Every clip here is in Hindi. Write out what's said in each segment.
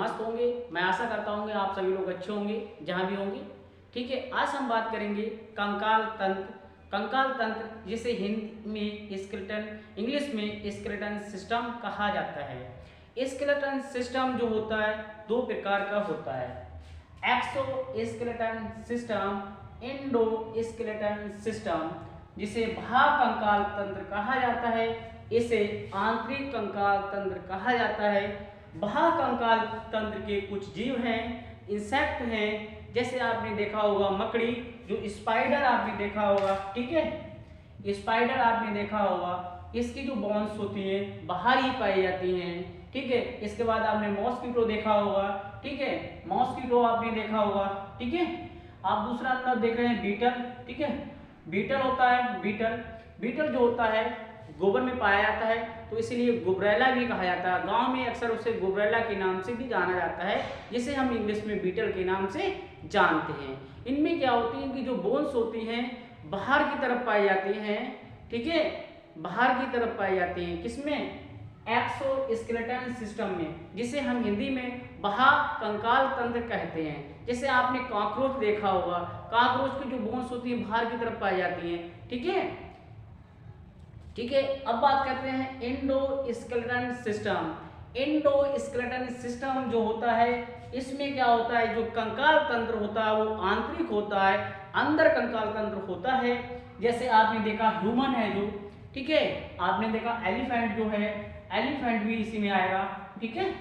मस्त होंगे। मैं आशा करता हूँ आप सभी लोग अच्छे होंगे जहाँ भी होंगे। ठीक है, आज हम बात करेंगे कंकाल तंत्र। कंकाल तंत्र जिसे हिंदी में स्केलेटन, इंग्लिश में स्केलेटन सिस्टम कहा जाता है। स्केलेटन सिस्टम जो होता है दो प्रकार का होता है, exoskeleton system, Indo skeleton system. जिसे बाह्य कंकाल तंत्र कहा जाता है, इसे आंतरिक कंकाल तंत्र कहा जाता है। बाह्य कंकाल तंत्र के कुछ जीव हैं, इंसेक्ट हैं, जैसे आपने देखा होगा मकड़ी, जो स्पाइडर आपने देखा होगा। ठीक है, स्पाइडर आपने देखा होगा, इसकी जो बोन्स होती हैं बाहर ही पाई जाती हैं। ठीक है, इसके बाद आपने मॉस्किटो देखा होगा। ठीक है, मॉस्किटो आपने देखा होगा। ठीक है, आप दूसरा नंबर देख रहे हैं बीटल। ठीक है, बीटल होता है, बीटल जो होता है गोबर में पाया जाता है, तो इसीलिए गुबरैला भी कहा जाता है। गांव में अक्सर उसे गुबरैला के नाम से भी जाना जाता है, जिसे हम इंग्लिश में बीटल के नाम से जानते हैं। इनमें क्या होती है कि जो बोन्स होती हैं बाहर की तरफ पाई जाती हैं। ठीक है, बाहर की तरफ पाई जाती हैं, किसमें? एक्सोस्केलेटन सिस्टम में, जिसे हम हिंदी में बाह्य कंकाल तंत्र कहते हैं। जैसे आपने कॉकरोच देखा होगा, कॉकरोच की जो बोन्स होती है बाहर की तरफ पाई जाती हैं। ठीक है, ठीक है, अब बात करते हैं इंडोस्केलेटन सिस्टम। इंडोस्केलेटन सिस्टम जो होता है, इसमें क्या होता है, जो कंकाल तंत्र होता है वो आंतरिक होता है, अंदर कंकाल तंत्र होता है। जैसे आपने देखा ह्यूमन है जो, ठीक है, आपने देखा एलिफेंट जो है, एलिफेंट भी इसी में आएगा। ठीक है,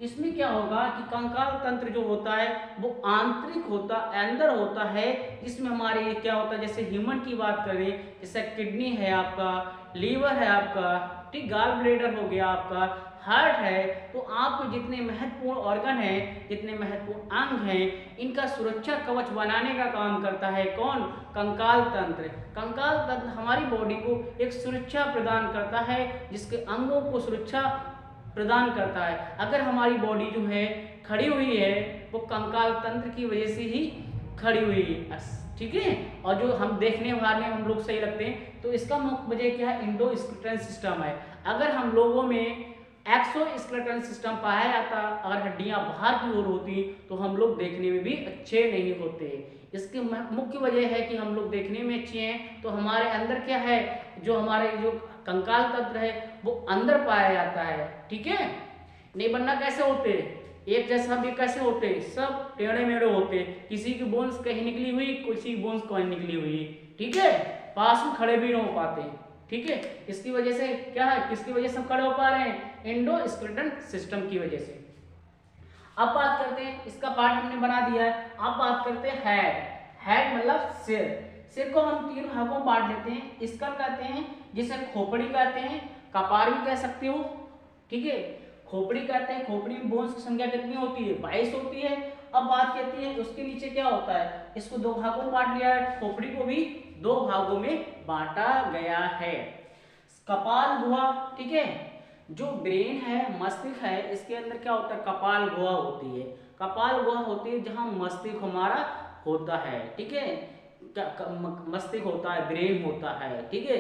इसमें क्या होगा कि कंकाल तंत्र जो होता है वो आंतरिक होता, अंदर होता है। इसमें हमारे क्या होता है, जैसे ह्यूमन की बात करें, जैसे किडनी है आपका, लीवर है आपका, ठीक, गाल ब्लेडर हो गया आपका, हार्ट है। तो आपके जितने महत्वपूर्ण ऑर्गन हैं, जितने महत्वपूर्ण अंग हैं, इनका सुरक्षा कवच बनाने का काम करता है कौन? कंकाल तंत्र। कंकाल तंत्र हमारी बॉडी को एक सुरक्षा प्रदान करता है, जिसके अंगों को सुरक्षा प्रदान करता है। अगर हमारी बॉडी जो है खड़ी हुई है, वो कंकाल तंत्र की वजह से ही खड़ी हुई है। ठीक है, और जो हम देखने वाले हम लोग सही लगते हैं, तो इसका मुख्य वजह क्या है? इंडोस्केलेटन सिस्टम है। अगर हम लोगों में एक्सोस्केलेटन सिस्टम पाया जाता, अगर हड्डियां बाहर की ओर होती, तो हम लोग देखने में भी अच्छे नहीं होते। इसकी मुख्य वजह है कि हम लोग देखने में अच्छे हैं, तो हमारे अंदर क्या है, जो हमारे जो कंकाल तंत्र है वो अंदर पाया जाता है। ठीक है, नहीं बनना कैसे होते, एक जैसा भी कैसे होते, सब टेढ़े मेढ़े होते, किसी की बोन्स कहीं निकली हुई, किसी की बोन्स कहीं निकली हुई। ठीक है, पास में खड़े भी नहीं हो पाते। ठीक है, इसकी वजह से क्या है, किसकी वजह से हम खड़े हो पा रहे हैं? इंडोस्केलेटन सिस्टम की वजह से। अब बात करते हैं, इसका पार्ट हमने बना दिया है। अब बात करते हैं हेड। हेड मतलब सिर। सिर को हम तीन भागों में बांट लेते हैं। स्कल कहते हैं, जिसे खोपड़ी कहते हैं, कपार भी कह सकते हो। ठीक है, खोपड़ी कहते हैं। खोपड़ी में बोन्स की संख्या कितनी होती है? 22 होती है। अब बात कहती है उसके नीचे क्या होता है, इसको दो भागों में बांट लिया है, खोपड़ी को भी दो भागों में बांटा गया है। कपाल गुहा, ठीक है, जो ब्रेन है, मस्तिष्क है, इसके अंदर क्या होता है? कपाल गुहा होती है। कपाल गुहा होती है जहां मस्तिष्क हमारा होता है। ठीक है, मस्तिष्क होता है, ब्रेन होता है। ठीक है,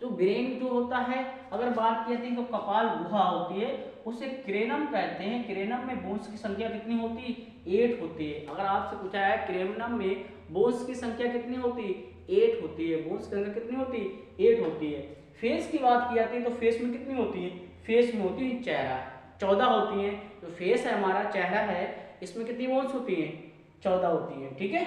तो ब्रेन जो होता है, अगर बात की जाती है तो कपाल गुहा होती है, उसे क्रेनम कहते हैं। क्रेनम में बोन्स की संख्या कितनी होती है? 8 होती है। अगर आपसे पूछा है क्रेनम में बोन्स की संख्या कितनी होती है? 8 होती है। बोन्स की संख्या कितनी होती है? 8 होती है। फेस की बात की जाती है तो फेस में कितनी होती है? फेस में होती है चेहरा, 14 होती है। जो फेस है हमारा, चेहरा है, इसमें कितनी बोन्स होती है? 14 होती है। ठीक है,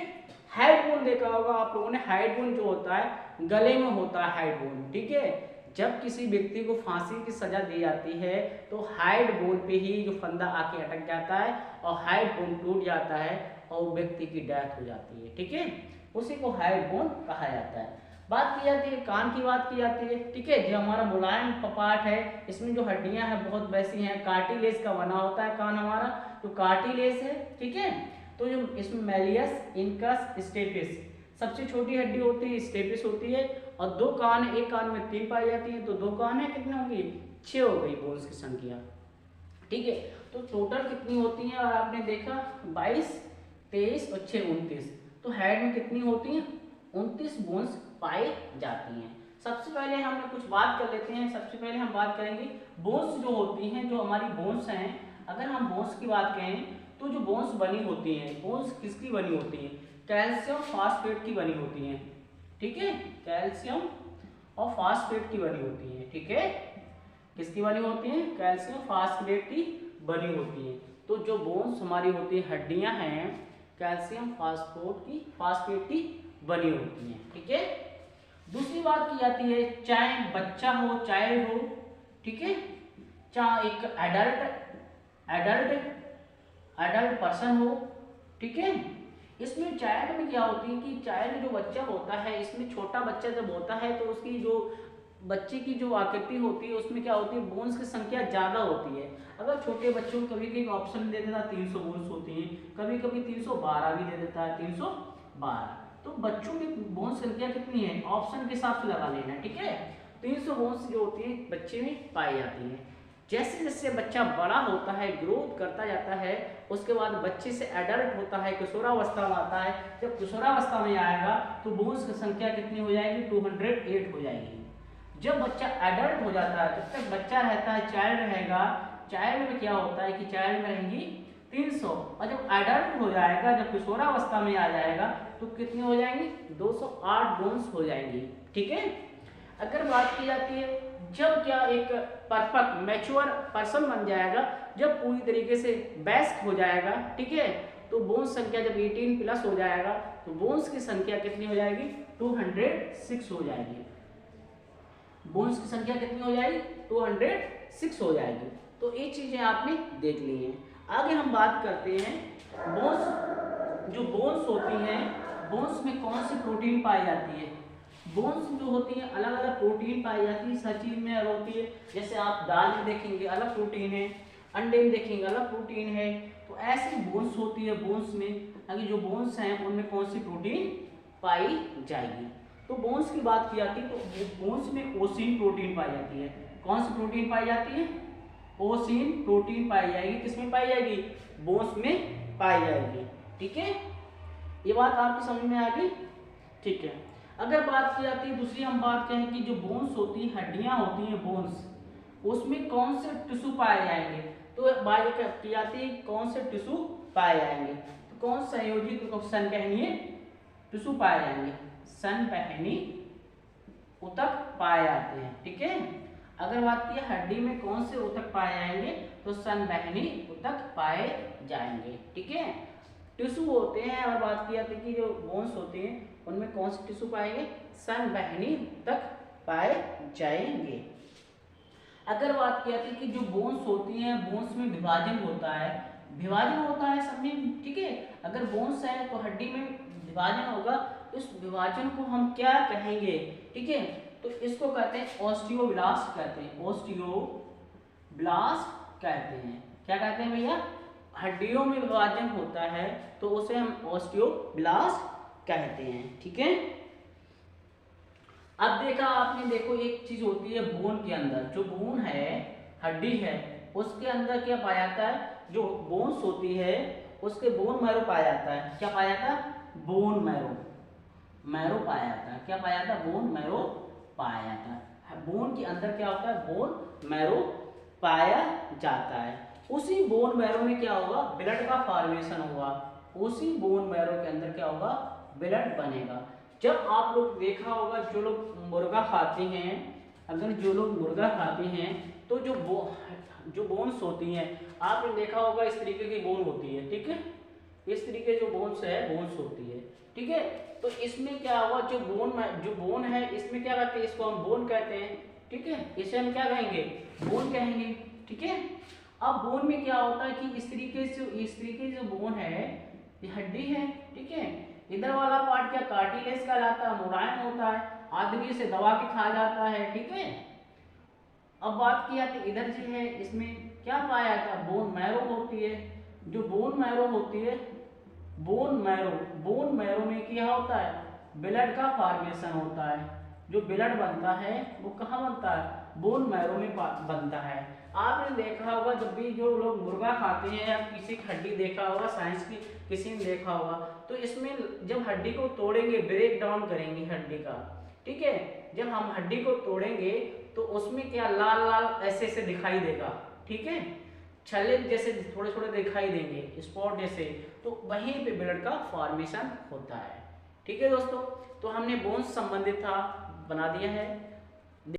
हेड बोन देखा होगा आप लोगों ने। हेड बोन जो होता है गले में होता है, हेड बोन। ठीक है, जब किसी व्यक्ति को फांसी की सजा दी जाती है तो हेड बोन पे ही जो फंदा आके अटक जाता है और हेड बोन टूट जाता है और व्यक्ति की डेथ हो जाती है। ठीक है, उसी को हेड बोन कहा जाता है। बात की जाती है कान की, बात की जाती है। ठीक है, जो हमारा मुलायम पार्ट है, इसमें जो हड्डियां हैं बहुत वैसी हैं, कार्टिलेज का बना होता है कान हमारा, जो कार्टिलेज है। ठीक है, तो जो इसमें मैलियस, इनकस, स्टेपिस, सबसे छोटी हड्डी होती है स्टेपिस होती है, और दो कान है, एक कान में 3 पाई जाती है, तो दो कान है, कितनी होंगी? 6 हो गई बोन्स की संख्या। ठीक है, तो टोटल कितनी होती है? और आपने देखा 22, 23 और 6 29, तो हेड में कितनी होती है? 29 बोन्स पाई जाती हैं। सबसे पहले हम कुछ बात कर लेते हैं। सबसे पहले हम बात करेंगे बोन्स जो होती हैं, जो हमारी बोन्स हैं, अगर हम बोन्स की बात करें तो जो बोन्स बनी होती हैं, बोन्स किसकी बनी होती हैं? कैल्शियम फास्फेट की बनी होती हैं, ठीक है, कैल्शियम और फास्फेट की बनी होती हैं, ठीक है, किसकी बनी होती हैं? कैल्शियम फास्फेट की बनी होती हैं। तो जो बोन्स हमारी होती है, हड्डियां हैं, कैल्शियम फास्फेट की बनी होती हैं, ठीक है। दूसरी बात की जाती है, चाहे बच्चा हो, चाइल्ड हो, ठीक है, चाहे एक एडल्ट पर्सन हो, ठीक है। इसमें चाइल्ड में क्या होती है कि चाइल्ड जो बच्चा होता है, इसमें छोटा बच्चा जब होता है तो उसकी जो बच्चे की जो आकृति होती है उसमें क्या होती है, बोन्स की संख्या ज़्यादा होती है। अगर छोटे बच्चों को कभी कभी ऑप्शन दे देता है 300 बोन्स होती हैं, कभी कभी 312 भी दे देता है, 312। तो बच्चों में बोन्स संख्या कितनी है, ऑप्शन के हिसाब से लगा लेना, ठीक है। 300 बोन्स जो होती है बच्चे में पाई जाती हैं। जैसे जैसे बच्चा बड़ा होता है, ग्रोथ करता जाता है, उसके बाद बच्चे से एडल्ट होता है, किशोरावस्था में आता है। जब किशोरावस्था में आएगा तो बोन्स की संख्या कितनी हो जाएगी, 208 हो जाएगी। जब बच्चा एडल्ट हो जाता है, जब तक बच्चा रहता है, चाइल्ड रहेगा, चाइल्ड में क्या होता है कि चाइल्ड में रहेंगी 300, और जब एडल्ट हो जाएगा, जब किशोरावस्था में आ जाएगा तो कितनी हो जाएंगी, 208 बोन्स हो जाएंगी, ठीक है। अगर बात की जाती है जब क्या एक परफेक्ट मैच्योर पर्सन बन जाएगा, जब पूरी तरीके से वयस्क हो जाएगा, ठीक है, तो बोन्स संख्या जब 18+ हो जाएगा तो बोन्स की संख्या कितनी हो जाएगी, 206 हो जाएगी। बोन्स की संख्या कितनी हो जाएगी, 206 हो जाएगी। तो ये चीजें आपने देख ली हैं। आगे हम बात करते हैं बोन्स, जो बोन्स होती हैं, बोन्स में कौन सी प्रोटीन पाई जाती है। बोन्स जो होती है अलग अलग प्रोटीन पाई जाती है, हर चीज में अलग होती है। जैसे आप दाल में देखेंगे अलग प्रोटीन है, अंडे में देखेंगे अलग प्रोटीन है। तो ऐसी बोन्स होती है, बोन्स में अगर जो बोन्स हैं उनमें कौन सी प्रोटीन पाई जाएगी। तो बोन्स की बात की जाती है तो बोन्स में ओसिन प्रोटीन पाई जाती है। कौन सी प्रोटीन पाई जाती है, ओसिन प्रोटीन पाई जाएगी। किसमें पाई जाएगी, बोन्स में पाई जाएगी, ठीक है। ये बात आपकी समझ में आ गई, ठीक है। अगर बात की जाती है दूसरी, हम बात करें कि जो बोन्स होती है, हड्डियां होती हैं बोन्स, उसमें कौन से टिश्यू पाए जाएंगे। तो बात की जाती है कौन से टिश्यू पाए जाएंगे, तो कौन संयोजित संवहनीय टिश्यू पाए जाएंगे, संवहनी ऊतक पाए जाते हैं, ठीक है। अगर बात की हड्डी में कौन से ऊतक पाए जाएंगे, तो संवहनी ऊतक पाए जाएंगे, ठीक है। टिश्यू होते हैं, और बात की जाती है कि जो बोन्स होते हैं उनमें कौन से टिश्यू पाएंगे, संवहनी ऊतक पाए जाएंगे। अगर बात की जाती है कि जो बोन्स होती हैं, बोन्स में विभाजन होता है सब में, ठीक है। अगर बोन्स है तो हड्डी में विभाजन होगा, इस विभाजन को हम क्या कहेंगे, ठीक है। तो इसको कहते हैं ऑस्टियोब्लास्ट कहते हैं, ऑस्टियोब्लास्ट कहते हैं। क्या कहते हैं भैया, हड्डियों में विभाजन होता है तो उसे हम ऑस्टियोब्लास्ट कहते हैं, ठीक है। अब देखा आपने, देखो एक चीज होती है बोन के अंदर, जो बोन है, हड्डी है, उसके अंदर क्या पाया जाता है, जो बोन्स होती है उसके बोन मैरो पाया जाता है। क्या पाया जाता है, बोन मैरो पाया जाता है। क्या पाया जाता है, बोन मैरो पाया जाता है। बोन के अंदर क्या होता है, बोन मैरो पाया जाता है। उसी बोन मैरो में क्या होगा, ब्लड का फॉर्मेशन होगा। उसी बोन मैरो के अंदर क्या होगा, ब्लड बनेगा। जब आप लोग देखा होगा, जो लोग मुर्गा खाते हैं, अगर जो लोग मुर्गा खाते हैं तो जो बोन्स होती हैं, आपने देखा होगा इस तरीके की बोन होती है, ठीक है। इस तरीके जो बोन्स होती है, ठीक है। तो इसमें क्या हुआ, जो बोन है, इसमें क्या कहते हैं, इसको हम बोन कहते हैं, ठीक है। इसे हम क्या कहेंगे, बोन कहेंगे, ठीक है। अब बोन में क्या होता है कि इस तरीके से जो बोन है, ये हड्डी है, ठीक है। इधर वाला पार्ट क्या कार्टिलेज कहलाता है, मुलायम होता है, आदमी से दबा के खा जाता है, ठीक है। अब बात की जाती है इधर जो है, इसमें क्या पाया जाता है, बोन मैरो होती है। जो बोन मैरो होती है, बोन मैरो में क्या होता है, ब्लड का फॉर्मेशन होता है। जो ब्लड बनता है वो कहाँ बनता है, बोन मैरो में बनता है। आपने देखा होगा जब भी जो लोग मुर्गा खाते हैं, या किसी की हड्डी देखा होगा, साइंस की किसी ने देखा होगा, तो इसमें जब हड्डी को तोड़ेंगे, ब्रेक डाउन करेंगे हड्डी का, ठीक है। जब हम हड्डी को तोड़ेंगे तो उसमें क्या लाल लाल ऐसे दिखाई देगा, ठीक है। छल्ले जैसे थोड़े थोड़े दिखाई देंगे, स्पॉट जैसे, तो वहीं पे ब्लड का फॉर्मेशन होता है। ठीक है दोस्तों, तो हमने बोन्स संबंधित था बना दिया है।